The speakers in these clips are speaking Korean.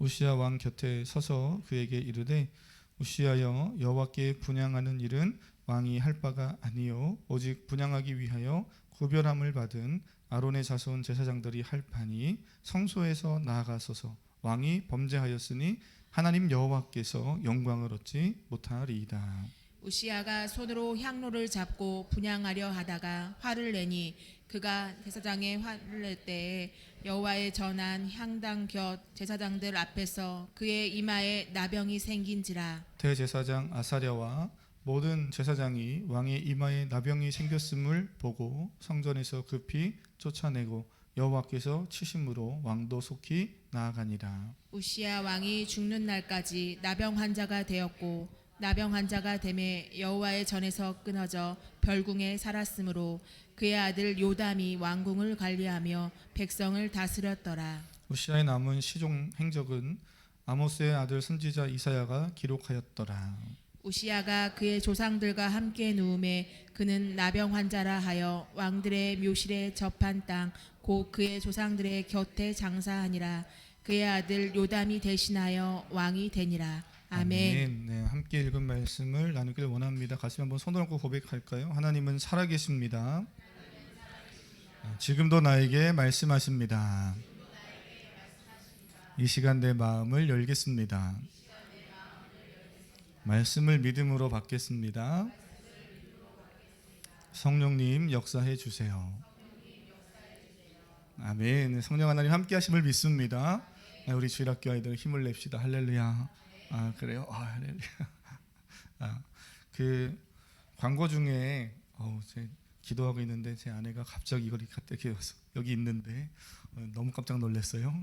우시야 왕 곁에 서서 그에게 이르되 우시야여, 여호와께 분향하는 일은 왕이 할 바가 아니요 오직 분향하기 위하여 구별함을 받은 아론의 자손 제사장들이 할 바니 성소에서 나아가소서. 왕이 범죄하였으니 하나님 여호와께서 영광을 얻지 못하리이다. 우시야가 손으로 향로를 잡고 분향하려 하다가 화를 내니 그가 제사장의 화를 낼 때에 여호와의 전한 향당 곁 제사장들 앞에서 그의 이마에 나병이 생긴지라. 대제사장 아사랴와 모든 제사장이 왕의 이마에 나병이 생겼음을 보고 성전에서 급히 쫓아내고 여호와께서 치심으로 왕도 속히 나아가니라. 우시야 왕이 죽는 날까지 나병 환자가 되었고 나병 환자가 되매 여호와의 전에서 끊어져 별궁에 살았으므로 그의 아들 요담이 왕궁을 관리하며 백성을 다스렸더라. 우시야의 남은 시종 행적은 아모스의 아들 선지자 이사야가 기록하였더라. 우시야가 그의 조상들과 함께 누움에 그는 나병 환자라 하여 왕들의 묘실에 접한 땅 곧 그의 조상들의 곁에 장사하니라. 그의 아들 요담이 대신하여 왕이 되니라. 아멘. 네, 함께 읽은 말씀을 나누길 원합니다. 같이 한번 손을 얹고 고백할까요? 하나님은 살아계십니다. 지금도 나에게 말씀하십니다. 이 시간 내 마음을 열겠습니다. 말씀을 믿음으로 받겠습니다. 성령님 역사해 주세요. 아멘. 성령 하나님 함께 하심을 믿습니다. 우리 주일학교 아이들 힘을 냅시다. 할렐루야. 그래요? 할렐루야. 그 광고 중에 제 기도하고 있는데 제 아내가 갑자기 이걸 갖다 대서 여기 있는데 너무 깜짝 놀랐어요.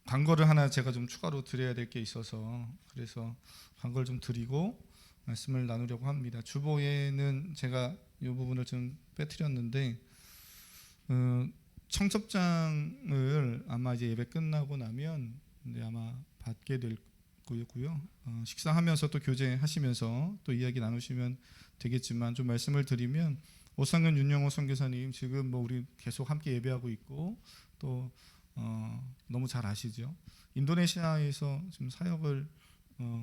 광고를 하나 제가 좀 추가로 드려야 될 게 있어서 그래서 광고를 좀 드리고 말씀을 나누려고 합니다. 주보에는 제가 이 부분을 좀 빼뜨렸는데 청첩장을 아마 이제 예배 끝나고 나면 아마 받게 될 거고요. 식사하면서 또 교제하시면서 또 이야기 나누시면 되겠지만 좀 말씀을 드리면 오상현 윤영호 선교사님 지금 뭐 우리 계속 함께 예배하고 있고 또 너무 잘 아시죠? 인도네시아에서 지금 사역을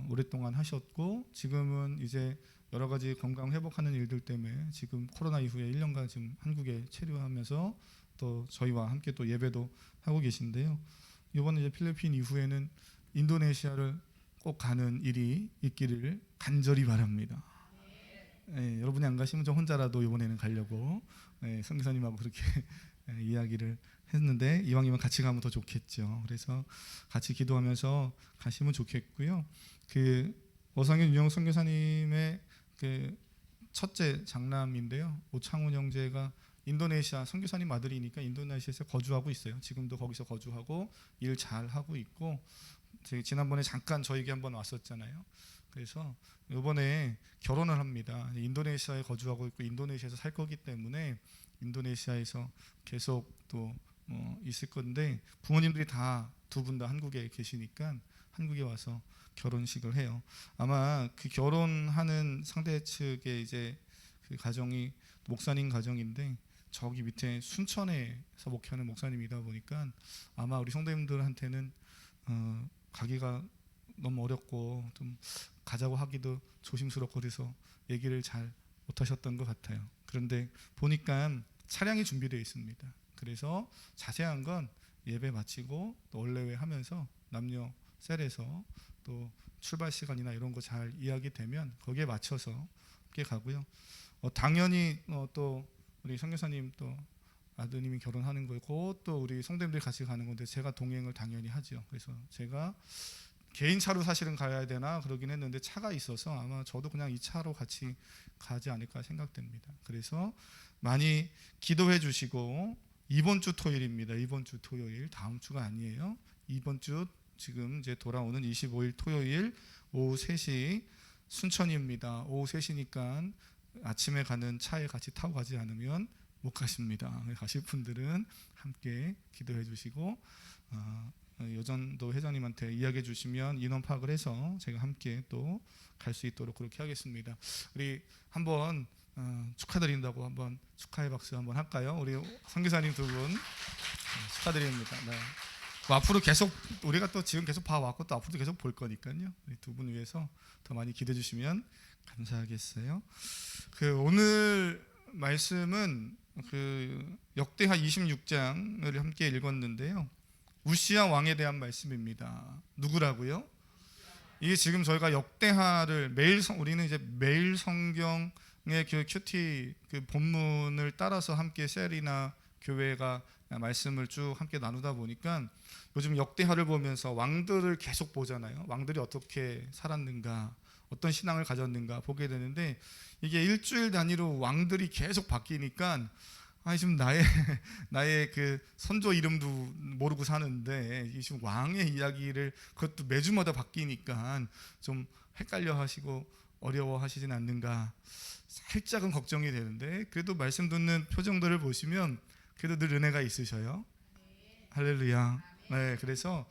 오랫동안 하셨고 지금은 이제 여러 가지 건강 회복하는 일들 때문에 지금 코로나 이후에 1년간 지금 한국에 체류하면서 또 저희와 함께 또 예배도 하고 계신데요. 이번에 이제 필리핀 이후에는 인도네시아를 꼭 가는 일이 있기를 간절히 바랍니다. 여러분이 안 가시면 저 혼자라도 이번에는 가려고 선교사님하고 그렇게 이야기를 했는데 이왕이면 같이 가면 더 좋겠죠. 그래서 같이 기도하면서 가시면 좋겠고요. 그 오상현 윤영 선교사님의 그 첫째 장남인데요. 오창훈 형제가 인도네시아 선교사님 아들이니까 인도네시아에서 거주하고 있어요. 지금도 거기서 거주하고 일 잘 하고 있고 지난번에 잠깐 저에게 한번 왔었잖아요. 그래서 이번에 결혼을 합니다. 인도네시아에 거주하고 있고 인도네시아에서 살 거기 때문에 인도네시아에서 계속 또 있을 건데 부모님들이 다 두 분 다 한국에 계시니까 한국에 와서 결혼식을 해요. 아마 그 결혼하는 상대 측의 이제 그 가정이 목사님 가정인데 저기 밑에 순천에서 목회하는 목사님이다 보니까 아마 우리 성도님들한테는 가기가 너무 어렵고 좀 가자고 하기도 조심스럽고 그래서 얘기를 잘 못하셨던 것 같아요. 그런데 보니까 차량이 준비되어 있습니다. 그래서 자세한 건 예배 마치고 또 원래회 하면서 남녀 셀에서 또 출발 시간이나 이런 거 잘 이야기되면 거기에 맞춰서 함께 가고요. 당연히 또 우리 선교사님 또 아드님이 결혼하는 거고 또 우리 성도님들이 같이 가는 건데 제가 동행을 당연히 하죠. 그래서 제가 개인 차로 사실은 가야 되나 그러긴 했는데 차가 있어서 아마 저도 그냥 이 차로 같이 가지 않을까 생각됩니다. 그래서 많이 기도해 주시고 이번 주 토요일입니다. 이번 주 토요일 다음 주가 아니에요. 이번 주 지금 이제 돌아오는 25일 토요일 오후 3시 순천입니다. 오후 3시니까 아침에 가는 차에 같이 타고 가지 않으면 못 가십니다. 가실 분들은 함께 기도해 주시고 여전도 회장님한테 이야기해 주시면 인원 파악을 해서 제가 함께 또 갈 수 있도록 그렇게 하겠습니다. 우리 한번 축하드린다고 한번 축하의 박수 한번 할까요? 우리 선교사님 두 분 축하드립니다. 네. 뭐 앞으로 계속 우리가 또 지금 계속 봐왔고 또 앞으로도 계속 볼 거니까요. 두 분 위해서 더 많이 기대해 주시면 감사하겠어요. 오늘 말씀은 역대하 26장을 함께 읽었는데요. 우시야 왕에 대한 말씀입니다. 누구라고요? 이게 지금 저희가 역대하를 우리는 이제 매일 성경의 큐티 본문을 따라서 함께 셀이나 교회가 말씀을 쭉 함께 나누다 보니까 요즘 역대하를 보면서 왕들을 계속 보잖아요. 왕들이 어떻게 살았는가, 어떤 신앙을 가졌는가 보게 되는데 이게 일주일 단위로 왕들이 계속 바뀌니까 지금 나의 선조 이름도 모르고 사는데 이 지금 왕의 이야기를 그것도 매주마다 바뀌니까 좀 헷갈려 하시고 어려워 하시진 않는가 살짝은 걱정이 되는데 그래도 말씀 듣는 표정들을 보시면 그래도 늘 은혜가 있으셔요. 할렐루야. 네, 그래서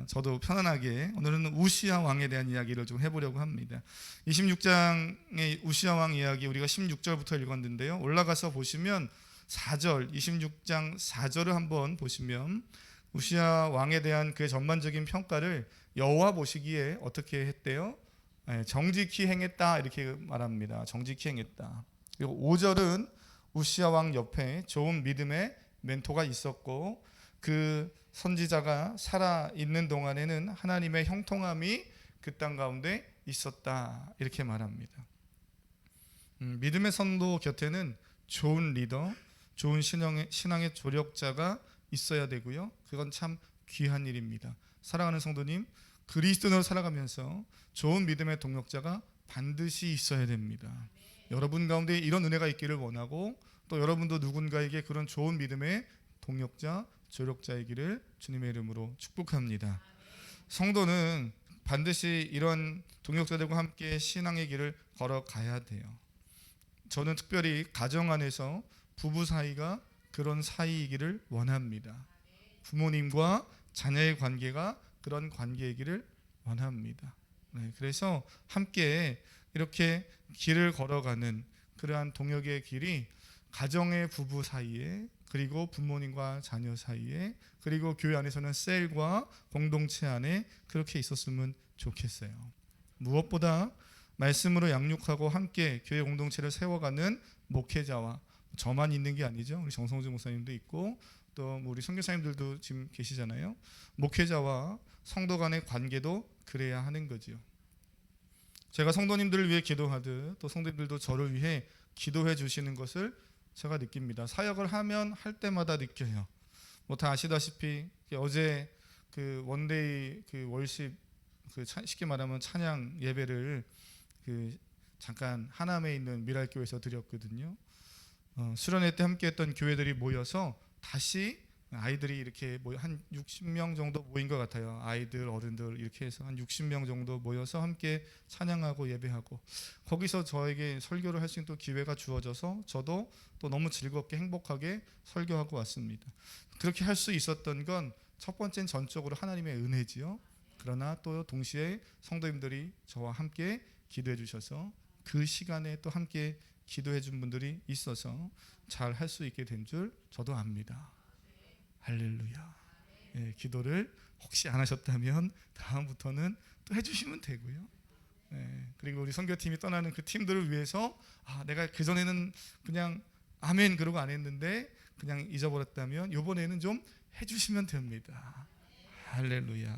저도 편안하게 오늘은 우시야 왕에 대한 이야기를 좀 해보려고 합니다. 26장의 우시야 왕 이야기 우리가 16절부터 읽었는데요. 올라가서 보시면 4절, 26장 4절을 한번 보시면 우시야 왕에 대한 그의 전반적인 평가를 여호와 보시기에 어떻게 했대요? 정직히 행했다 이렇게 말합니다. 정직히 행했다. 그리고 5절은 우시야 왕 옆에 좋은 믿음의 멘토가 있었고 그 선지자가 살아있는 동안에는 하나님의 형통함이 그 땅 가운데 있었다 이렇게 말합니다. 믿음의 선도 곁에는 좋은 리더, 좋은 신앙의 조력자가 있어야 되고요. 그건 참 귀한 일입니다. 사랑하는 성도님, 그리스도인으로 살아가면서 좋은 믿음의 동역자가 반드시 있어야 됩니다. 여러분 가운데 이런 은혜가 있기를 원하고 또 여러분도 누군가에게 그런 좋은 믿음의 동역자, 조력자이기를 주님의 이름으로 축복합니다. 성도는 반드시 이런 동역자들과 함께 신앙의 길을 걸어가야 돼요. 저는 특별히 가정 안에서 부부 사이가 그런 사이이기를 원합니다. 부모님과 자녀의 관계가 그런 관계이기를 원합니다. 그래서 함께 이렇게 길을 걸어가는 그러한 동역의 길이 가정의 부부 사이에 그리고 부모님과 자녀 사이에 그리고 교회 안에서는 셀과 공동체 안에 그렇게 있었으면 좋겠어요. 무엇보다 말씀으로 양육하고 함께 교회 공동체를 세워가는 목회자와 저만 있는 게 아니죠. 우리 정성주 목사님도 있고 또 우리 선교사님들도 지금 계시잖아요. 목회자와 성도 간의 관계도 그래야 하는 거죠. 제가 성도님들을 위해 기도하듯 또 성도님들도 저를 위해 기도해 주시는 것을 제가 느낍니다. 사역을 하면 할 때마다 느껴요. 뭐 다 아시다시피 어제 원데이 월십 쉽게 말하면 찬양 예배를 잠깐 하남에 있는 미랄교회에서 드렸거든요. 수련회 때 함께했던 교회들이 모여서 다시 아이들이 이렇게 한 60명 정도 모인 것 같아요. 아이들, 어른들 이렇게 해서 한 60명 정도 모여서 함께 찬양하고 예배하고 거기서 저에게 설교를 할 수 있는 또 기회가 주어져서 저도 또 너무 즐겁게 행복하게 설교하고 왔습니다. 그렇게 할 수 있었던 건 첫 번째는 전적으로 하나님의 은혜지요. 그러나 또 동시에 성도님들이 저와 함께 기도해 주셔서 그 시간에 또 함께 기도해 준 분들이 있어서 잘 할 수 있게 된 줄 저도 압니다. 할렐루야. 기도를 혹시 안 하셨다면 다음부터는 또 해주시면 되고요. 그리고 우리 선교팀이 떠나는 그 팀들을 위해서 내가 그전에는 그냥 아멘 그러고 안 했는데 그냥 잊어버렸다면 이번에는 좀 해주시면 됩니다. 할렐루야.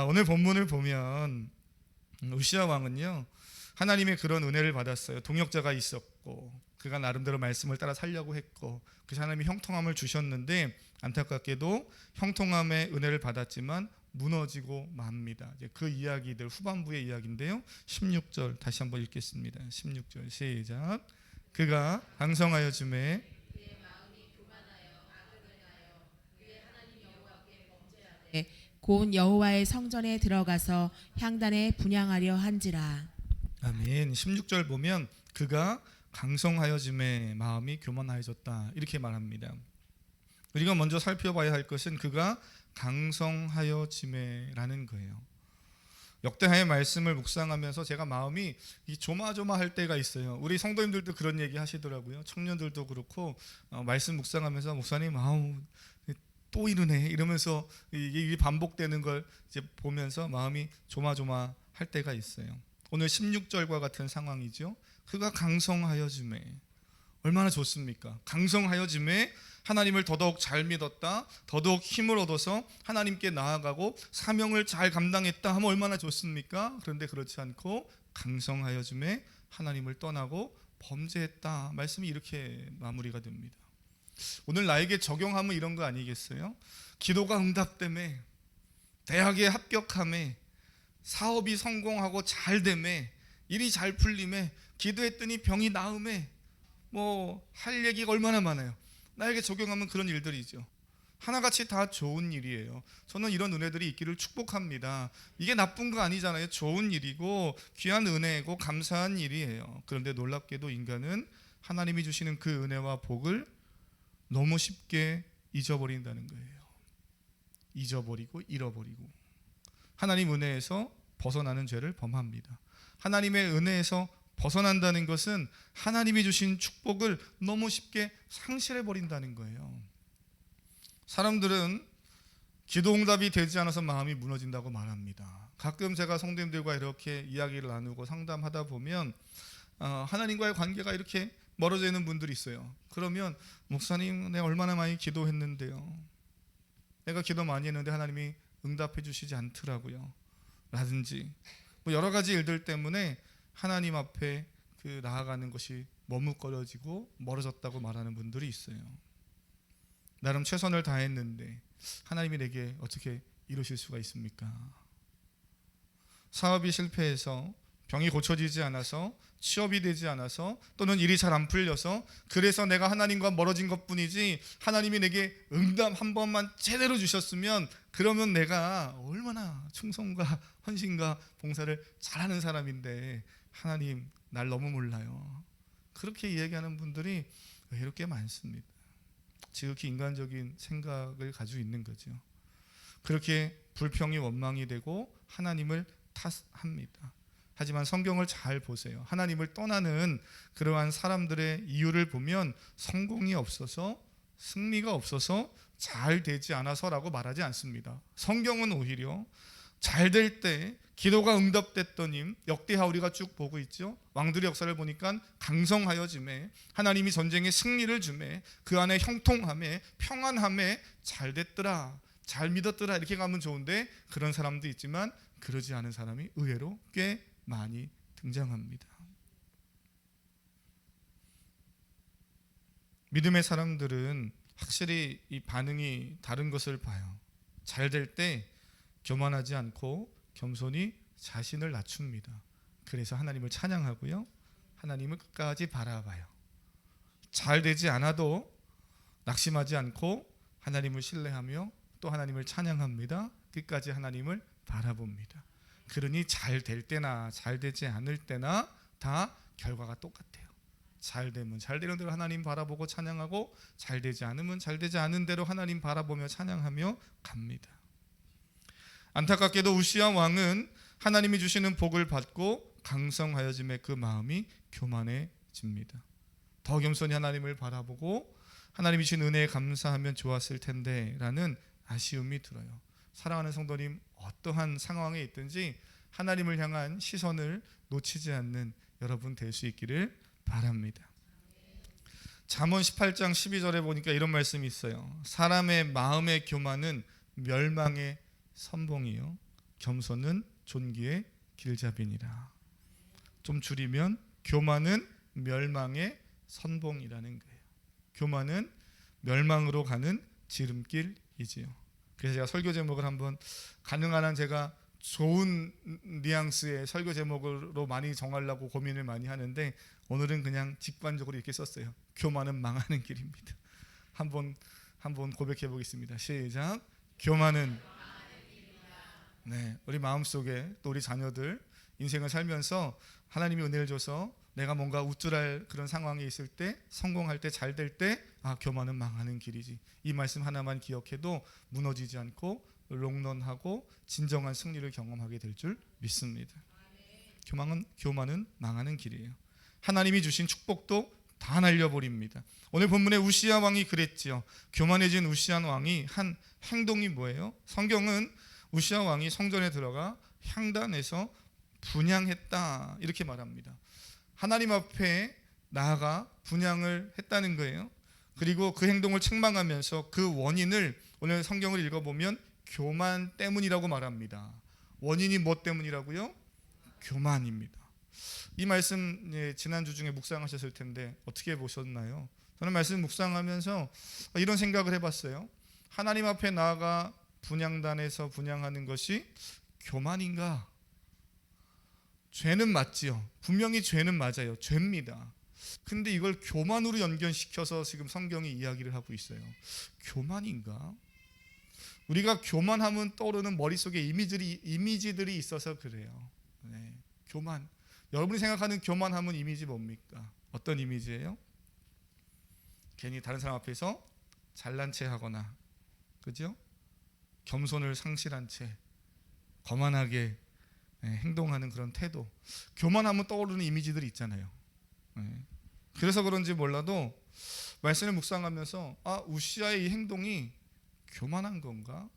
오늘 본문을 보면 우시야 왕은요 하나님의 그런 은혜를 받았어요. 동역자가 있었고 그가 나름대로 말씀을 따라 살려고 했고 그래서 하나님이 형통함을 주셨는데 안타깝게도 형통함의 은혜를 받았지만 무너지고 맙니다. 이제 그 이야기들 후반부의 이야기인데요. 16절 다시 한번 읽겠습니다. 16절 시작. 그가 강성하여 줌에 곧 여호와의 성전에 들어가서 향단에 분향하려 한지라. 아멘. 16절 보면 그가 강성하여짐에 마음이 교만하여졌다 이렇게 말합니다. 우리가 먼저 살펴봐야 할 것은 그가 강성하여짐에라는 거예요. 역대하의 말씀을 묵상하면서 제가 마음이 조마조마할 때가 있어요. 우리 성도님들도 그런 얘기 하시더라고요. 청년들도 그렇고 말씀 묵상하면서 목사님 또 이러네 이러면서 이게 반복되는 걸 이제 보면서 마음이 조마조마할 때가 있어요. 오늘 16절과 같은 상황이죠. 그가 강성하여 주매, 얼마나 좋습니까? 강성하여 주매 하나님을 더더욱 잘 믿었다, 더더욱 힘을 얻어서 하나님께 나아가고 사명을 잘 감당했다 하면 얼마나 좋습니까? 그런데 그렇지 않고 강성하여 주매 하나님을 떠나고 범죄했다. 말씀이 이렇게 마무리가 됩니다. 오늘 나에게 적용하면 이런 거 아니겠어요? 기도가 응답됨에, 대학에 합격함에, 사업이 성공하고 잘 됨에, 일이 잘 풀림에, 기도했더니 병이 나음에, 뭐 할 얘기가 얼마나 많아요. 나에게 적용하면 그런 일들이죠. 하나같이 다 좋은 일이에요. 저는 이런 은혜들이 있기를 축복합니다. 이게 나쁜 거 아니잖아요. 좋은 일이고 귀한 은혜고 감사한 일이에요. 그런데 놀랍게도 인간은 하나님이 주시는 그 은혜와 복을 너무 쉽게 잊어버린다는 거예요. 잊어버리고 잃어버리고 하나님 은혜에서 벗어나는 죄를 범합니다. 하나님의 은혜에서 벗어난다는 것은 하나님이 주신 축복을 너무 쉽게 상실해 버린다는 거예요. 사람들은 기도 응답이 되지 않아서 마음이 무너진다고 말합니다. 가끔 제가 성도님들과 이렇게 이야기를 나누고 상담하다 보면 하나님과의 관계가 이렇게 멀어져 있는 분들이 있어요. 그러면 목사님, 내가 얼마나 많이 기도했는데요, 내가 기도 많이 했는데 하나님이 응답해 주시지 않더라고요, 라든지 뭐 여러 가지 일들 때문에 하나님 앞에 그 나아가는 것이 머뭇거려지고 멀어졌다고 말하는 분들이 있어요. 나름 최선을 다했는데 하나님이 내게 어떻게 이루실 수가 있습니까? 사업이 실패해서, 병이 고쳐지지 않아서, 취업이 되지 않아서, 또는 일이 잘 안 풀려서 그래서 내가 하나님과 멀어진 것뿐이지, 하나님이 내게 응답 한 번만 제대로 주셨으면 그러면 내가 얼마나 충성과 헌신과 봉사를 잘하는 사람인데 하나님 날 너무 몰라요. 그렇게 이야기하는 분들이 왜 이렇게 많습니다. 지극히 인간적인 생각을 가지고 있는 거죠. 그렇게 불평이 원망이 되고 하나님을 탓합니다. 하지만 성경을 잘 보세요. 하나님을 떠나는 그러한 사람들의 이유를 보면 성공이 없어서, 승리가 없어서, 잘 되지 않아서라고 말하지 않습니다. 성경은 오히려 잘 될 때, 기도가 응답됐더니 역대하 우리가 쭉 보고 있죠. 왕들의 역사를 보니까 강성하여짐에, 하나님이 전쟁에 승리를 주매, 그 안에 형통함에, 평안함에 잘 됐더라, 잘 믿었더라, 이렇게 가면 좋은데 그런 사람도 있지만 그러지 않은 사람이 의외로 꽤 많이 등장합니다. 믿음의 사람들은 확실히 이 반응이 다른 것을 봐요. 잘 될 때 교만하지 않고 겸손히 자신을 낮춥니다. 그래서 하나님을 찬양하고요, 하나님을 끝까지 바라봐요. 잘 되지 않아도 낙심하지 않고 하나님을 신뢰하며 또 하나님을 찬양합니다. 끝까지 하나님을 바라봅니다. 그러니 잘 될 때나 잘 되지 않을 때나 다 결과가 똑같아요. 잘 되면 잘 되는 대로 하나님 바라보고 찬양하고, 잘 되지 않으면 잘 되지 않은 대로 하나님 바라보며 찬양하며 갑니다. 안타깝게도 우시야 왕은 하나님이 주시는 복을 받고 강성하여짐에 그 마음이 교만해집니다. 더 겸손히 하나님을 바라보고 하나님이 주신 은혜에 감사하면 좋았을 텐데 라는 아쉬움이 들어요. 사랑하는 성도님, 어떠한 상황에 있든지 하나님을 향한 시선을 놓치지 않는 여러분 될 수 있기를 바랍니다. 잠언 18장 12절에 보니까 이런 말씀이 있어요. 사람의 마음의 교만은 멸망의 선봉이요, 겸손은 존귀의 길잡이니라. 좀 줄이면 교만은 멸망의 선봉이라는 거예요. 교만은 멸망으로 가는 지름길이지요. 그래서 제가 설교 제목을 한번 가능한 한 제가 좋은 뉘앙스의 설교 제목으로 많이 정하려고 고민을 많이 하는데 오늘은 그냥 직관적으로 이렇게 썼어요. 교만은 망하는 길입니다. 한번 고백해 보겠습니다. 시작. 교만은, 네, 우리 마음속에 또 우리 자녀들 인생을 살면서 하나님이 은혜를 줘서 내가 뭔가 우쭐할 그런 상황에 있을 때, 성공할 때, 잘 될 때, 교만은 망하는 길이지, 이 말씀 하나만 기억해도 무너지지 않고 롱런하고 진정한 승리를 경험하게 될 줄 믿습니다. 교만은 망하는 길이에요. 하나님이 주신 축복도 다 날려버립니다. 오늘 본문에 우시야 왕이 그랬지요. 교만해진 우시야 왕이 한 행동이 뭐예요? 성경은 우시야 왕이 성전에 들어가 향단에서 분향했다 이렇게 말합니다. 하나님 앞에 나아가 분향을 했다는 거예요. 그리고 그 행동을 책망하면서 그 원인을 오늘 성경을 읽어보면 교만 때문이라고 말합니다. 원인이 뭐 때문이라고요? 교만입니다. 이 말씀 지난주 중에 묵상하셨을 텐데 어떻게 보셨나요? 저는 말씀 묵상하면서 이런 생각을 해봤어요. 하나님 앞에 나아가 분향단에서 분향하는 것이 교만인가? 죄는 맞지요. 분명히 죄는 맞아요. 죄입니다. 근데 이걸 교만으로 연결시켜서 지금 성경이 이야기를 하고 있어요. 교만인가? 우리가 교만하면 떠오르는 머릿속에 이미지들이 있어서 그래요. 네, 교만. 여러분이 생각하는 교만하면 이미지 뭡니까? 어떤 이미지예요? 괜히 다른 사람 앞에서 잘난 체 하거나, 그죠? 겸손을 상실한 채 거만하게 행동하는 그런 태도. 교만하면 떠오르는 이미지들이 있잖아요. 그래서 그런지 몰라도 말씀을 묵상하면서 우시아의 이 행동이 교만한 건가?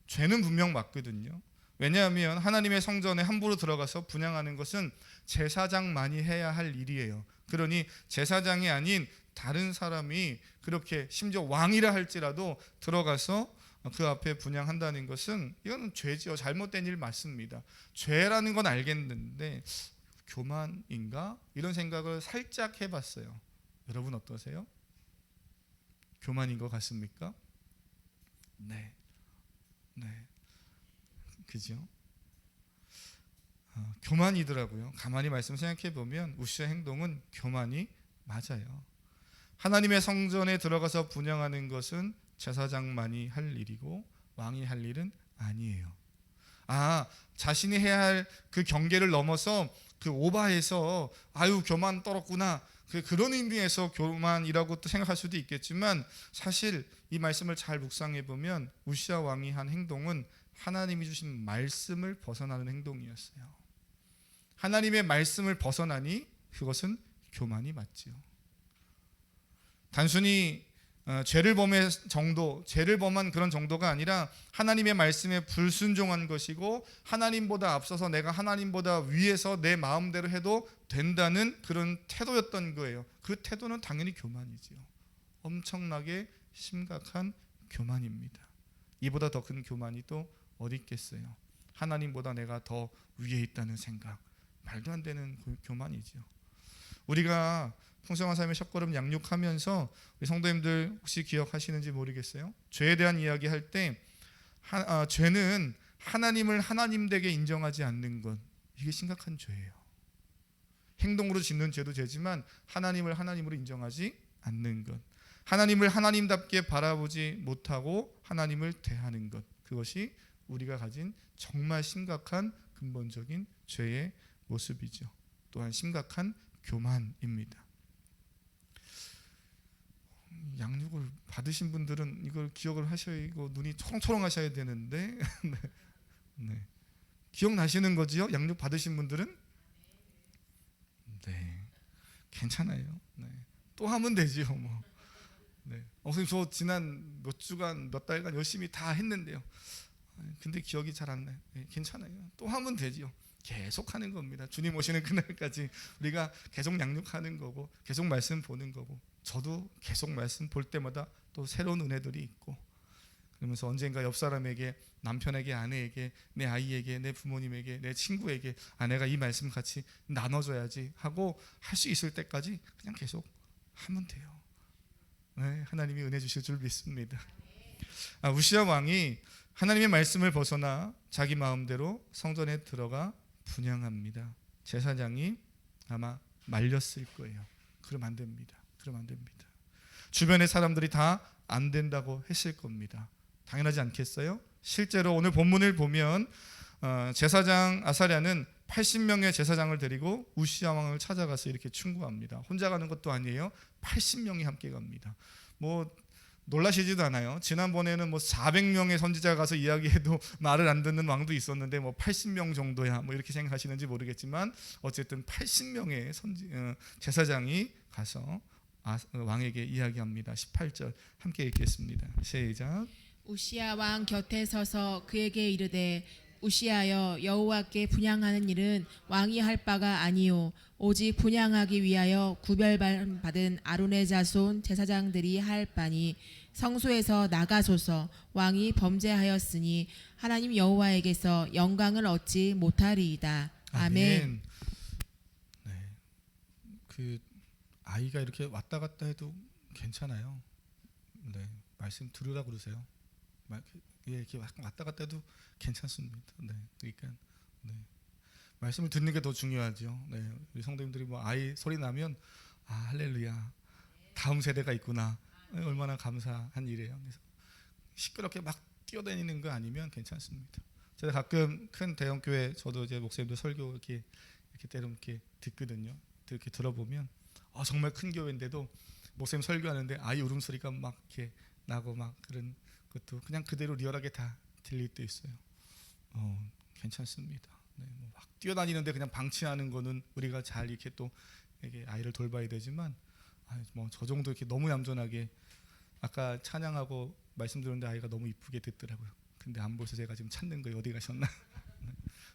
죄는 분명 맞거든요. 왜냐하면 하나님의 성전에 함부로 들어가서 분향하는 것은 제사장만이 해야 할 일이에요. 그러니 제사장이 아닌 다른 사람이 그렇게 심지어 왕이라 할지라도 들어가서 그 앞에 분향한다는 것은 이건 죄지요. 잘못된 일 맞습니다. 죄라는 건 알겠는데 교만인가? 이런 생각을 살짝 해봤어요. 여러분 어떠세요? 교만인 것 같습니까? 네, 그죠? 교만이더라고요. 가만히 말씀 생각해 보면 우시아 행동은 교만이 맞아요. 하나님의 성전에 들어가서 분향하는 것은 제사장만이 할 일이고 왕이 할 일은 아니에요. 자신이 해야 할 그 경계를 넘어서 그 오바해서 교만 떨었구나, 그런 의미에서 교만이라고 또 생각할 수도 있겠지만 사실 이 말씀을 잘 묵상해 보면 우시아 왕이 한 행동은 하나님이 주신 말씀을 벗어나는 행동이었어요. 하나님의 말씀을 벗어나니 그것은 교만이 맞지요. 단순히 죄를 범한 그런 정도가 아니라 하나님의 말씀에 불순종한 것이고 하나님보다 앞서서 내가 하나님보다 위에서 내 마음대로 해도 된다는 그런 태도였던 거예요. 그 태도는 당연히 교만이지요. 엄청나게 심각한 교만입니다. 이보다 더 큰 교만이 또 어디 있겠어요. 하나님보다 내가 더 위에 있다는 생각, 말도 안 되는 교만이지요. 우리가 풍성한 삶의 첫걸음 양육하면서 우리 성도님들 혹시 기억하시는지 모르겠어요. 죄에 대한 이야기 할 때 죄는 하나님을 하나님되게 인정하지 않는 것, 이게 심각한 죄예요. 행동으로 짓는 죄도 죄지만 하나님을 하나님으로 인정하지 않는 것, 하나님을 하나님답게 바라보지 못하고 하나님을 대하는 것, 그것이 우리가 가진 정말 심각한 근본적인 죄의 모습이죠. 또한 심각한 교만입니다. 양육을 받으신 분들은 이걸 기억을 하셔야고 눈이 초롱초롱 하셔야 되는데 네. 기억나시는 거지요? 양육 받으신 분들은? 네, 괜찮아요. 네. 또 하면 되지요. 네. 선생님 저 지난 몇 주간 몇 달간 열심히 다 했는데요. 근데 기억이 잘 안 나요. 네, 괜찮아요. 또 하면 되지요. 계속 하는 겁니다. 주님 오시는 그날까지 우리가 계속 양육하는 거고 계속 말씀 보는 거고, 저도 계속 말씀 볼 때마다 또 새로운 은혜들이 있고, 그러면서 언젠가 옆 사람에게, 남편에게, 아내에게, 내 아이에게, 내 부모님에게, 내 친구에게 내가 이 말씀 같이 나눠줘야지 하고 할 수 있을 때까지 그냥 계속 하면 돼요. 네, 하나님이 은혜 주실 줄 믿습니다. 우시아 왕이 하나님의 말씀을 벗어나 자기 마음대로 성전에 들어가 분향합니다. 제사장이 아마 말렸을 거예요. 그러면 안 됩니다. 주변의 사람들이 다 안 된다고 했을 겁니다. 당연하지 않겠어요? 실제로 오늘 본문을 보면 제사장 아사랴는 80명의 제사장을 데리고 우시아 왕을 찾아가서 이렇게 충고합니다. 혼자 가는 것도 아니에요. 80명이 함께 갑니다. 놀라시지도 않아요. 지난번에는 400명의 선지자가 가서 이야기해도 말을 안 듣는 왕도 있었는데 80명 정도야 이렇게 생각하시는지 모르겠지만 어쨌든 80명의 제사장이 가서 왕에게 이야기합니다. 18절 함께 읽겠습니다. 시작. 우시야 왕 곁에 서서 그에게 이르되 우시하여 여호와께 분향하는 일은 왕이 할 바가 아니요 오직 분향하기 위하여 구별받은 아론의 자손 제사장들이 할 바니 성소에서 나가소서. 왕이 범죄하였으니 하나님 여호와에게서 영광을 얻지 못하리이다. 아멘. 네, 그 아이가 이렇게 왔다 갔다 해도 괜찮아요. 네, 말씀 들으라 그러세요. 이렇게 왔다 갔다 해도 괜찮습니다. 네, 그러니까 네, 말씀을 듣는 게 더 중요하죠. 네, 우리 성도님들이 뭐 아이 소리 나면 할렐루야, 다음 세대가 있구나. 얼마나 감사한 일이에요. 그래서 시끄럽게 막 뛰어다니는 거 아니면 괜찮습니다. 제가 가끔 큰 대형 교회 저도 이제 목사님들 설교 이렇게 때로 이렇게 듣거든요. 이렇게 들어보면 정말 큰 교회인데도 목사님 설교하는데 아이 울음소리가 막 이렇게 나고 막 그런 것도 그냥 그대로 리얼하게 다 들릴 때 있어요. 괜찮습니다. 네, 막 뛰어다니는데 그냥 방치하는 거는 우리가 잘 이렇게 또 이렇게 아이를 돌봐야 되지만 뭐 저 정도 이렇게 너무 얌전하게 아까 찬양하고 말씀 들었는데 아이가 너무 이쁘게 듣더라고요. 근데 안 보여서 제가 지금 찾는 거예요. 어디 가셨나?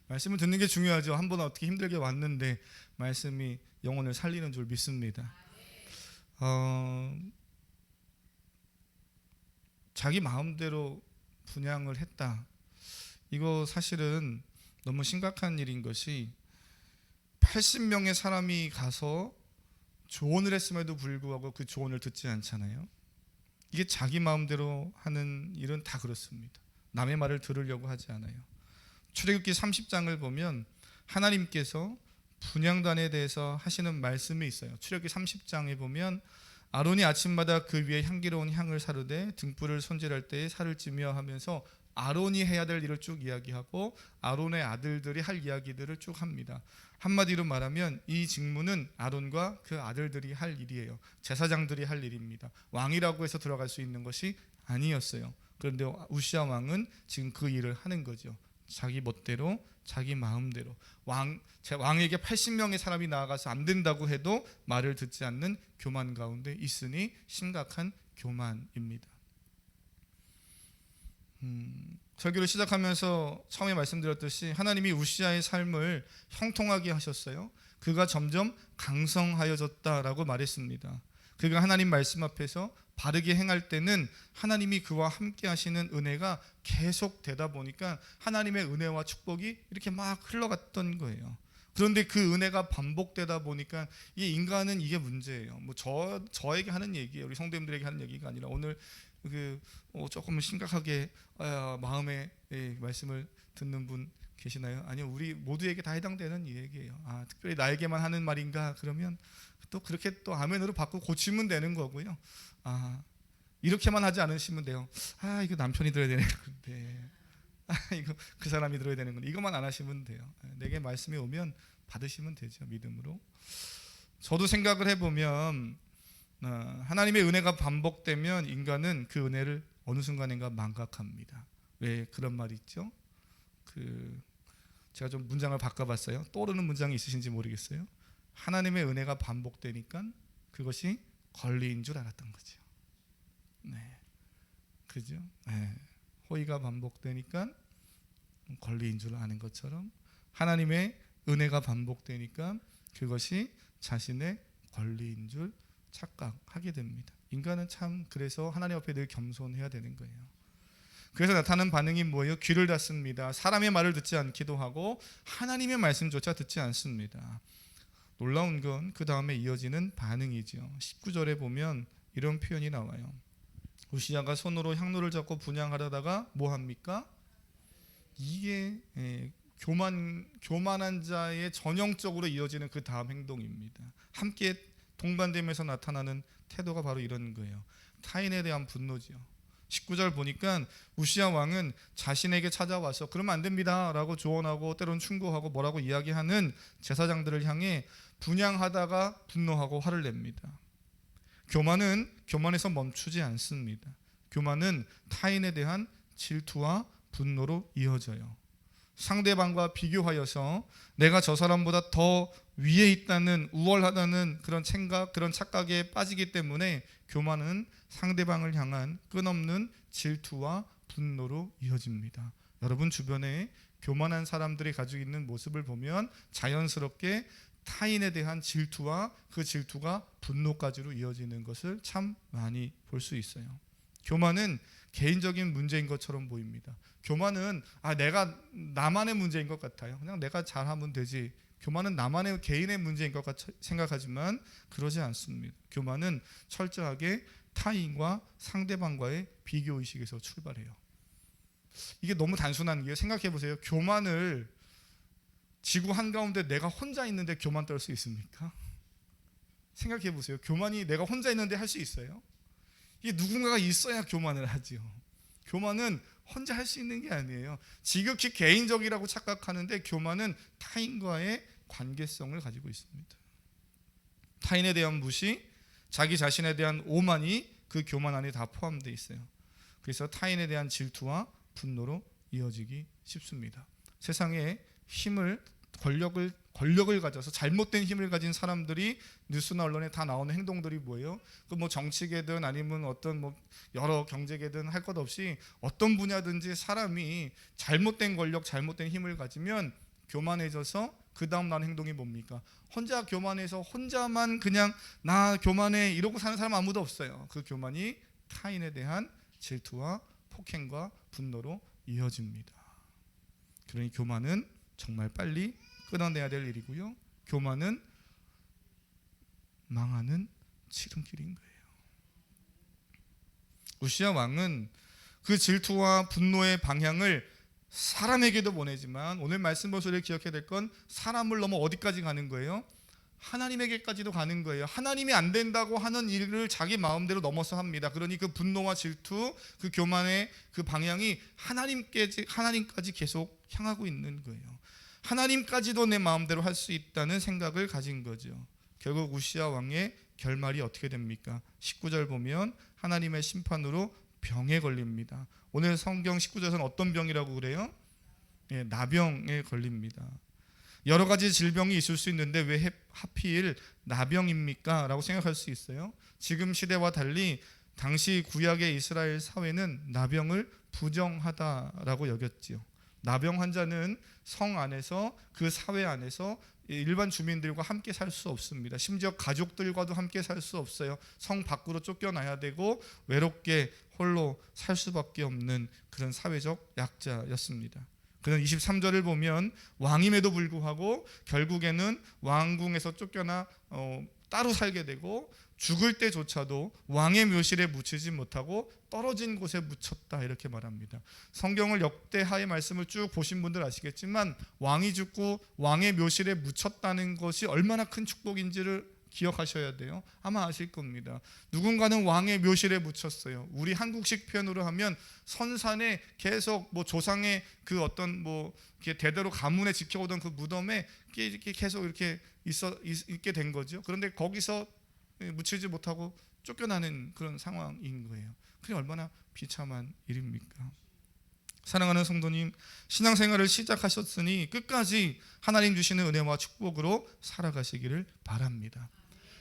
말씀을 듣는 게 중요하죠. 한 번 어떻게 힘들게 왔는데 말씀이 영혼을 살리는 줄 믿습니다. 자기 마음대로 분향을 했다. 이거 사실은 너무 심각한 일인 것이 80명의 사람이 가서 조언을 했음에도 불구하고 그 조언을 듣지 않잖아요. 이게 자기 마음대로 하는 일은 다 그렇습니다. 남의 말을 들으려고 하지 않아요. 출애굽기 30장을 보면 하나님께서 분향단에 대해서 하시는 말씀이 있어요. 출애굽기 30장에 보면 아론이 아침마다 그 위에 향기로운 향을 사르되 등불을 손질할 때에 살을 찌며 하면서 아론이 해야 될 일을 쭉 이야기하고 아론의 아들들이 할 이야기들을 쭉 합니다. 한마디로 말하면 이 직무는 아론과 그 아들들이 할 일이에요. 제사장들이 할 일입니다. 왕이라고 해서 들어갈 수 있는 것이 아니었어요. 그런데 우시야 왕은 지금 그 일을 하는 거죠. 자기 멋대로 자기 마음대로 왕에게 80명의 사람이 나아가서 안 된다고 해도 말을 듣지 않는 교만 가운데 있으니 심각한 교만입니다. 설교를 시작하면서 처음에 말씀드렸듯이 하나님이 우시야의 삶을 형통하게 하셨어요. 그가 점점 강성하여졌다라고 말했습니다. 그가 하나님 말씀 앞에서 바르게 행할 때는 하나님이 그와 함께 하시는 은혜가 계속 되다 보니까 하나님의 은혜와 축복이 이렇게 막 흘러갔던 거예요. 그런데 그 은혜가 반복되다 보니까 이 인간은 이게 문제예요. 뭐 저에게 하는 얘기예요. 우리 성도님들에게 하는 얘기가 아니라 오늘 조금 심각하게 마음의 말씀을 듣는 분 계시나요? 아니요, 우리 모두에게 다 해당되는 이 얘기예요. 특별히 나에게만 하는 말인가? 그러면 또 그렇게 또 아멘으로 받고 고치면 되는 거고요. 이렇게만 하지 않으시면 돼요. 이거 남편이 들어야 되는 건데, 이거 그 사람이 들어야 되는 건데, 이것만 안 하시면 돼요. 내게 말씀이 오면 받으시면 되죠, 믿음으로. 저도 생각을 해보면 하나님의 은혜가 반복되면 인간은 그 은혜를 어느 순간인가 망각합니다. 왜 그런 말이 있죠? 제가 좀 문장을 바꿔봤어요. 떠오르는 문장이 있으신지 모르겠어요. 하나님의 은혜가 반복되니까 그것이 권리인 줄 알았던 거죠. 네, 그죠? 네. 호의가 반복되니까 권리인 줄 아는 것처럼 하나님의 은혜가 반복되니까 그것이 자신의 권리인 줄 착각하게 됩니다. 인간은 참 그래서 하나님 앞에 늘 겸손해야 되는 거예요. 그래서 나타나는 반응이 뭐예요? 귀를 닫습니다. 사람의 말을 듣지 않기도 하고 하나님의 말씀조차 듣지 않습니다. 놀라운 건 그 다음에 이어지는 반응이죠. 19절에 보면 이런 표현이 나와요. 우시야가 손으로 향로를 잡고 분향하려다가 뭐 합니까? 이게 교만한 자의 전형적으로 이어지는 그 다음 행동입니다. 함께 동반되면서 나타나는 태도가 바로 이런 거예요. 타인에 대한 분노죠. 19절 보니까 우시야 왕은 자신에게 찾아와서 그러면 안 됩니다 라고 조언하고 때론 충고하고 뭐라고 이야기하는 제사장들을 향해 분향하다가 분노하고 화를 냅니다. 교만은 교만에서 멈추지 않습니다. 교만은 타인에 대한 질투와 분노로 이어져요. 상대방과 비교하여서 내가 저 사람보다 더 위에 있다는 우월하다는 그런 생각, 그런 착각에 빠지기 때문에 교만은 상대방을 향한 끝없는 질투와 분노로 이어집니다. 여러분 주변에 교만한 사람들이 가지고 있는 모습을 보면 자연스럽게 타인에 대한 질투와 그 질투가 분노까지로 이어지는 것을 참 많이 볼 수 있어요. 교만은 개인적인 문제인 것처럼 보입니다. 교만은 내가 나만의 문제인 것 같아요. 그냥 내가 잘하면 되지. 교만은 나만의 개인의 문제인 것 같이 생각하지만 그러지 않습니다. 교만은 철저하게 타인과 상대방과의 비교의식에서 출발해요. 이게 너무 단순한 게 생각해 보세요. 교만을 지구 한가운데 내가 혼자 있는데 교만 떨 수 있습니까? 생각해 보세요. 교만이 내가 혼자 있는데 할 수 있어요? 이게 누군가가 있어야 교만을 하지요. 교만은 혼자 할 수 있는 게 아니에요. 지극히 개인적이라고 착각하는데 교만은 타인과의 관계성을 가지고 있습니다. 타인에 대한 무시, 자기 자신에 대한 오만이 그 교만 안에 다 포함되어 있어요. 그래서 타인에 대한 질투와 분노로 이어지기 쉽습니다. 세상에 힘을, 권력을 가져서 잘못된 힘을 가진 사람들이 뉴스나 언론에 다 나오는 행동들이 뭐예요? 그 뭐 정치계든 아니면 어떤 뭐 여러 경제계든 할 것 없이 어떤 분야든지 사람이 잘못된 권력, 잘못된 힘을 가지면 교만해져서 그 다음 나는 행동이 뭡니까? 혼자 교만해서 혼자만 그냥 나 교만해 이러고 사는 사람 아무도 없어요. 그 교만이 타인에 대한 질투와 폭행과 분노로 이어집니다. 그러니 교만은 정말 빨리 끊어내야 될 일이고요. 교만은 망하는 지름길인 거예요. 우시야 왕은 그 질투와 분노의 방향을 사람에게도 보내지만 오늘 말씀 보시를 기억해야 될 건 사람을 넘어 어디까지 가는 거예요? 하나님에게까지도 가는 거예요. 하나님이 안 된다고 하는 일을 자기 마음대로 넘어서 합니다. 그러니 그 분노와 질투, 그 교만의 그 방향이 하나님까지 계속 향하고 있는 거예요. 하나님까지도 내 마음대로 할 수 있다는 생각을 가진 거죠. 결국 우시야 왕의 결말이 어떻게 됩니까? 19절 보면 하나님의 심판으로 병에 걸립니다. 오늘 성경 19절에서는 어떤 병이라고 그래요? 나병에 걸립니다. 여러 가지 질병이 있을 수 있는데 왜 하필 나병입니까? 라고 생각할 수 있어요. 지금 시대와 달리 당시 구약의 이스라엘 사회는 나병을 부정하다라고 여겼지요. 나병 환자는 성 안에서 그 사회 안에서 일반 주민들과 함께 살 수 없습니다. 심지어 가족들과도 함께 살 수 없어요. 성 밖으로 쫓겨나야 되고 외롭게 홀로 살 수밖에 없는 그런 사회적 약자였습니다. 그는 23절을 보면 왕임에도 불구하고 결국에는 왕궁에서 쫓겨나 따로 살게 되고 죽을 때조차도 왕의 묘실에 묻히지 못하고 떨어진 곳에 묻혔다 이렇게 말합니다. 성경을 역대하의 말씀을 쭉 보신 분들 아시겠지만 왕이 죽고 왕의 묘실에 묻혔다는 것이 얼마나 큰 축복인지를 기억하셔야 돼요. 아마 아실 겁니다. 누군가는 왕의 묘실에 묻혔어요. 우리 한국식 표현으로 하면 선산에 계속 뭐 조상의 그 어떤 뭐 대대로 가문에 지켜오던 그 무덤에 이렇게 계속 이렇게 있게 된 거죠. 그런데 거기서 묻히지 못하고 쫓겨나는 그런 상황인 거예요. 그게 얼마나 비참한 일입니까? 사랑하는 성도님, 신앙생활을 시작하셨으니 끝까지 하나님 주시는 은혜와 축복으로 살아가시기를 바랍니다.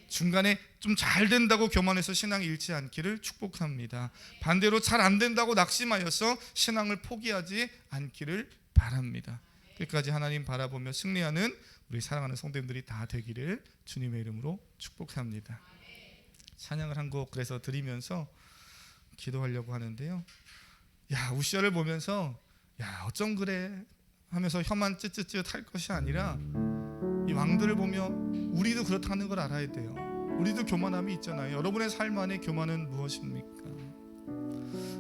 중간에 좀 잘 된다고 교만해서 신앙 잃지 않기를 축복합니다. 반대로 잘 안 된다고 낙심하여서 신앙을 포기하지 않기를 바랍니다. 끝까지 하나님 바라보며 승리하는 우리 사랑하는 성도님들이 다 되기를 주님의 이름으로 축복합니다. 찬양을 한 곡 그래서 드리면서 기도하려고 하는데요. 우시야를 보면서 어쩜 그래 하면서 혀만 쯧쯧쯧 할 것이 아니라 이 왕들을 보며 우리도 그렇다는 걸 알아야 돼요. 우리도 교만함이 있잖아요. 여러분의 삶 안에 교만은 무엇입니까?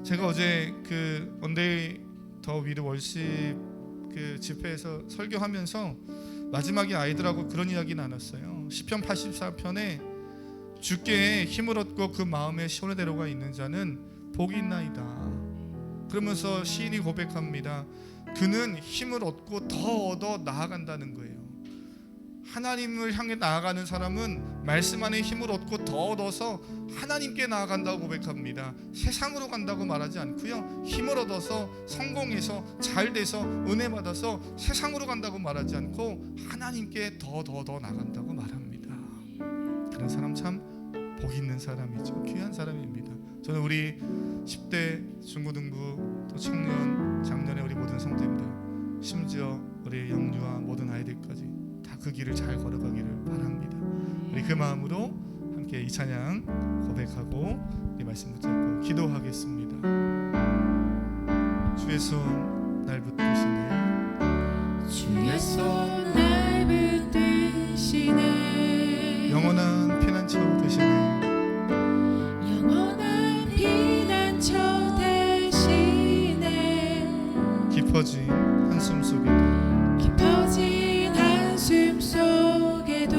제가 어제 그 언데이 더 위드 월십 그 집회에서 설교하면서 마지막에 아이들하고 그런 이야기 나눴어요. 시편 84편에 주께 힘을 얻고 그 마음에 시온의대로가 있는 자는 복이 있나이다. 그러면서 시인이 고백합니다. 그는 힘을 얻고 더 얻어 나아간다는 거예요. 하나님을 향해 나아가는 사람은 말씀 안에 힘을 얻고 더 얻어서 하나님께 나아간다고 고백합니다. 세상으로 간다고 말하지 않고요, 힘을 얻어서 성공해서 잘 돼서 은혜 받아서 세상으로 간다고 말하지 않고 하나님께 더 나간다고 말합니다. 그런 사람 참 복 있는 사람이죠. 귀한 사람입니다. 저는 우리 10대 중고등부 또 청년 장년의 우리 모든 성도님들, 심지어 우리 영유아 모든 아이들까지 다 그 길을 잘 걸어가기를 바랍니다. 우리 그 마음으로 함께 이 찬양 고백하고 이 말씀 붙잡고 기도하겠습니다. 주의 손 날 붙드시네, 주의 손 날 붙드시네, 영원한 피난처 되시네, 영원한 피난처 되시네, 깊어진 한숨 속에도 깊어진 한숨 속에도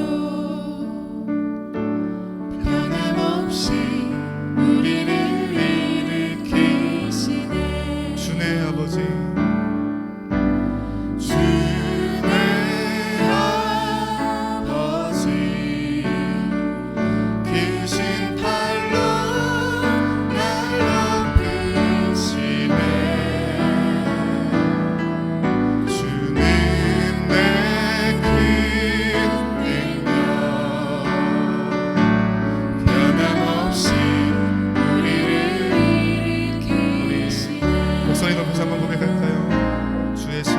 변함없이 우리를 일으키시네. 주네 아버지, 주네 아버지, 크신 팔로 날 높이시네. 주는 내 큰 능력, 변함없이 우리를 일으키시네. 목소리 높여서 한번 고백할까요? 주의 손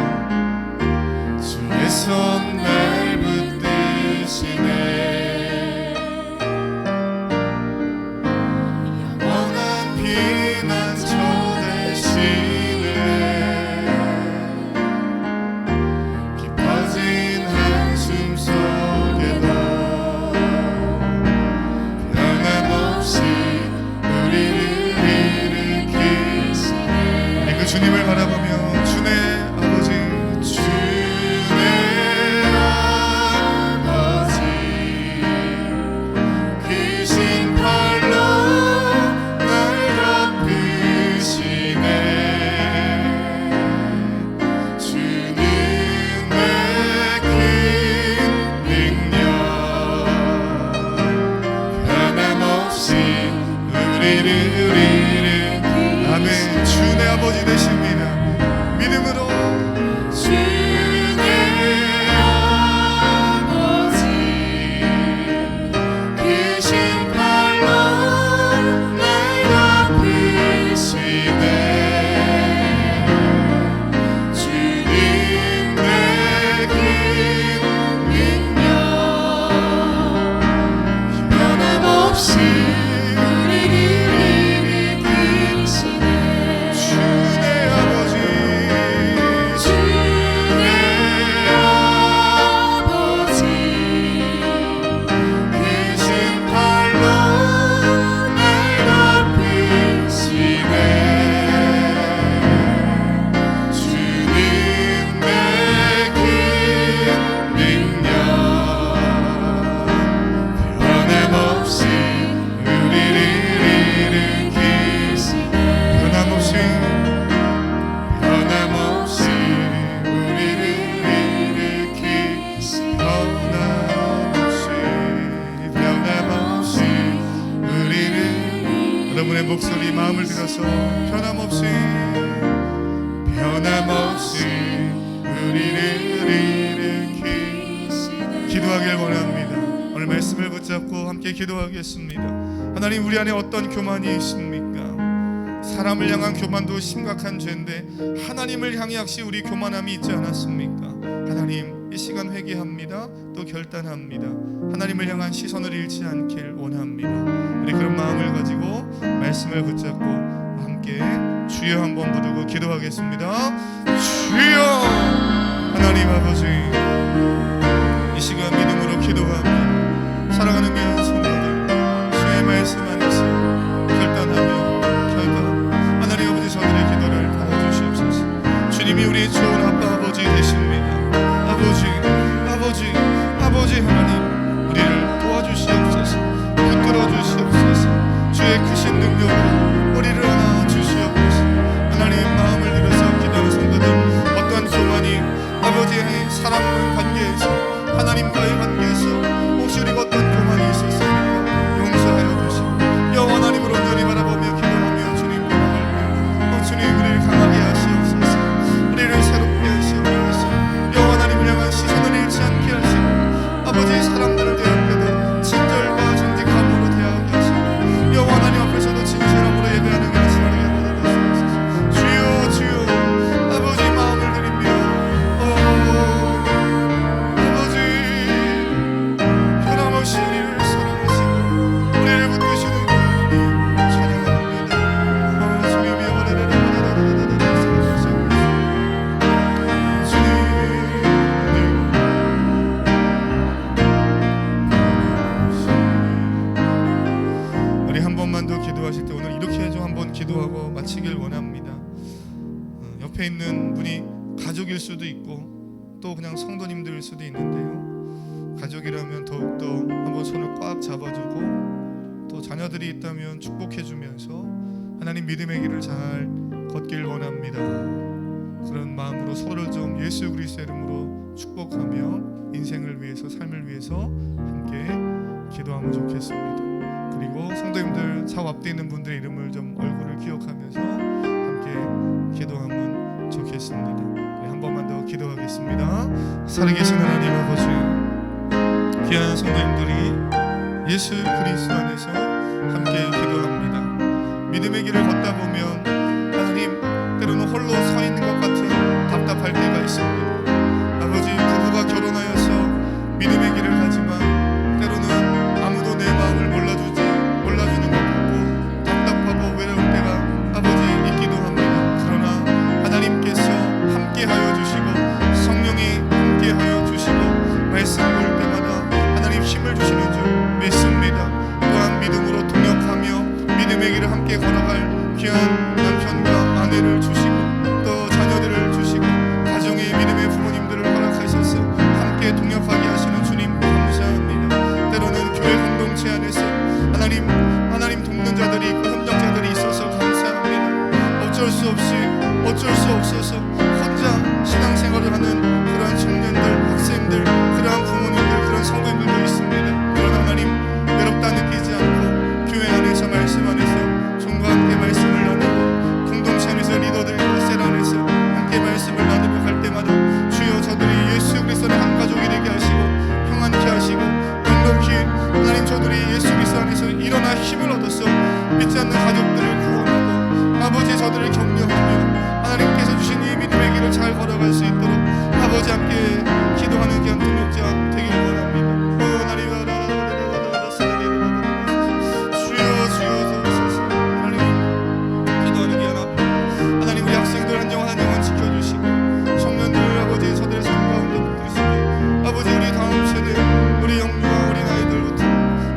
날 붙드시네, 영원한 피난처 되시네, 깊어진 한숨 속에도 변함없이 우리를 일으키시네. 우리 그 주님을 바라보며 주네 아버지, 주네 아버지, 크신 팔로 날 덮으시네. 주는 내 큰 능력, 변함없이 우리를 일으키시네. 아멘. 주네 아버지 되십니다. 믿음으로 주네 아버지, 크신 팔로 날 덮으시네. 주는 내 큰 능력, 변함없이 우리를 일으키시네. 주네 아버지, 주네 아버지, 크신 팔로 날 덮으시네. 주는 내 큰 능력, 변함없이 우리를 일으키시네. 변함없이 우리를 일으키시네. 변함없이 우리를, 여러분의 목소리 마음을 들어서 변함없이 우리를 일으키시네. 기도하길 원합니다. 오늘 말씀을 붙잡고 함께 기도하겠습니다. 하나님, 우리 안에 어떤 교만이 있습니까? 사람을 향한 교만도 심각한 죄인데 하나님을 향해 역시 우리 교만함이 있지 않았습니까? 하나님, 이 시간 회개합니다. 또 결단합니다. 하나님을 향한 시선을 잃지 않길 원합니다. 우리 그런 마음을 가지고 말씀을 붙잡고 함께 주여 한번 부르고 기도하겠습니다. 주여, 하나님 아버지, 이 시간 믿음으로 기도합니다. 사랑하는 귀한 성도들, 주의 말씀 안에서 결단하며 결과하며 하나님 아버지, 저들의 기도를 받아주시옵소서. 주님이 우리 좋은 아빠 아버지 되십니다. 아버지 하나님, 우리를 도와주시옵소서. 붙들어 주시옵소서. 주의 크신 능력으로 우리를 안아 주시옵소서. 하나님, 마음을 들어서 기도하는 성도들, 어떠한 교만이 아버지의 사랑과의 관계에서 하나님과의 있는 분이 가족일 수도 있고 또 그냥 성도님들일 수도 있는데요, 가족이라면 더욱더 한번 손을 꽉 잡아주고 또 자녀들이 있다면 축복해주면서 하나님 믿음의 길을 잘 걷길 원합니다. 그런 마음으로 서로를 좀 예수 그리스도의 이름으로 축복하며 인생을 위해서, 삶을 위해서 함께 기도하면 좋겠습니다. 그리고 성도님들 차 앞에 있는 분들의 이름을 좀 얼굴을 기억하면서 함께 기도하면 좋겠습니다. 네, 한 번만 더 기도하겠습니다. 살아계신 하나님 아버지, 귀한 성도님들이 예수 그리스도 안에서 함께 기도합니다. 믿음의 길을 걷다 보면 하나님, 때로는 홀로 서 있는 것 같은 답답할 때가 있습니다. 아버지, 부부가 결혼하여서 믿음의 길을 가지만 때로는 아무도 내 마음을 몰라주는 것 같고 답답하고 외로울 때가 아버지 있기도 합니다. 그러나 하나님께서 함께하여 주시고 성령이 함께하여 주시고 말씀 볼 때마다 하나님 힘을 주시는 줄 믿습니다. 또한 믿음으로 동역하며 믿음의 길을 함께 걸어갈 귀한 남편과 아내를 주시고 또 자녀들을 주시고 가정의 믿음의 부모님들을 허락하셔서 함께 동역하게 하시는 주님 감사합니다. 때로는 교회 공동체 안에서 하나님 돕는 자들이 있고 협력자들이 있어서 감사합니다. 어쩔 수 없어서 혼자 신앙생활을 하는 그러한 청년들, 학생들, 그러한 부모님들, 그런 성도님들도 있습니다. 그러나 하나님, 외롭다 느끼지 않고 교회 안에서, 말씀 안에서 종과 함께 말씀을 나누고 공동체 안에서 리더들과 셀 안에서 함께 말씀을 나누고 갈 때마다 주여 저들이 예수 그리스도의 한 가족이 되게 하시고 평안케 하시고 행복히 하나님, 저들이 예수 그리스도 안에서 일어나 힘을 얻어서 믿지 않는 가족들을 구원하고 아버지, 저들을 격려하며 하나님께서 주신 이 믿음의 길을 잘 걸어갈 수 있도록 아버지 함께 기도하는 귀한 동역자 되길 원합니다. 하나님, 주여 하나님, 기도하는 귀한 앞에 하나님, 우리 학생들 한 영혼 지켜주시고 청년들 아버지, 저들의 삶 가운데 붙들으시고 아버지, 우리 다음 세대, 우리 영유아 어린 아이들부터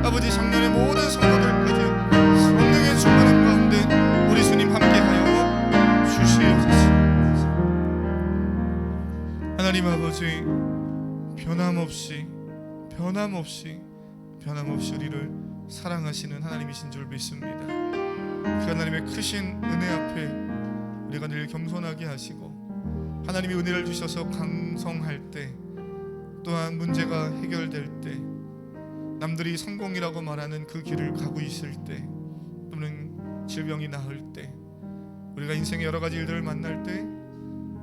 아버지 작년의 모든 성도들까지 성령의 충만함 가운데 우리 주님 함께하여 주시옵소서. 하나님 아버지, 변함없이 우리를 사랑하시는 하나님이신 줄 믿습니다. 그 하나님의 크신 은혜 앞에 우리가 늘 겸손하게 하시고 하나님이 은혜를 주셔서 강성할 때, 또한 문제가 해결될 때, 남들이 성공이라고 말하는 그 길을 가고 있을 때, 또는 질병이 나을 때, 우리가 인생의 여러 가지 일들을 만날 때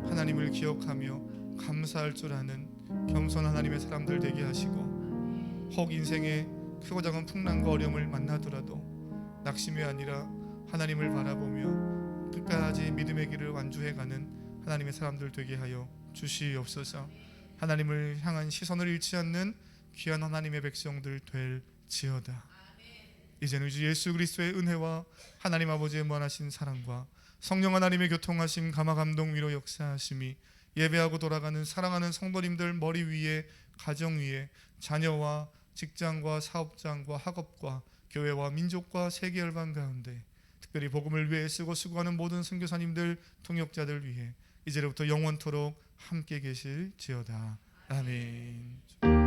하나님을 기억하며 감사할 줄 아는 겸손한 하나님의 사람들 되게 하시고, 혹 인생의 크고 작은 풍랑과 어려움을 만나더라도 낙심이 아니라 하나님을 바라보며 끝까지 믿음의 길을 완주해가는 하나님의 사람들 되게 하여 주시옵소서. 하나님을 향한 시선을 잃지 않는 귀한 하나님의 백성들 될지어다. 이제는 주 예수 그리스도의 은혜와 하나님 아버지의 무한하신 사랑과 성령 하나님의 교통하심, 감화 감동 위로 역사하심이 예배하고 돌아가는 사랑하는 성도님들 머리 위에, 가정 위에, 자녀와 직장과 사업장과 학업과 교회와 민족과 세계 열방 가운데, 특별히 복음을 위해 쓰고 수고하는 모든 선교사님들, 통역자들 위해 이제로부터 영원토록 함께 계실지어다. 아멘.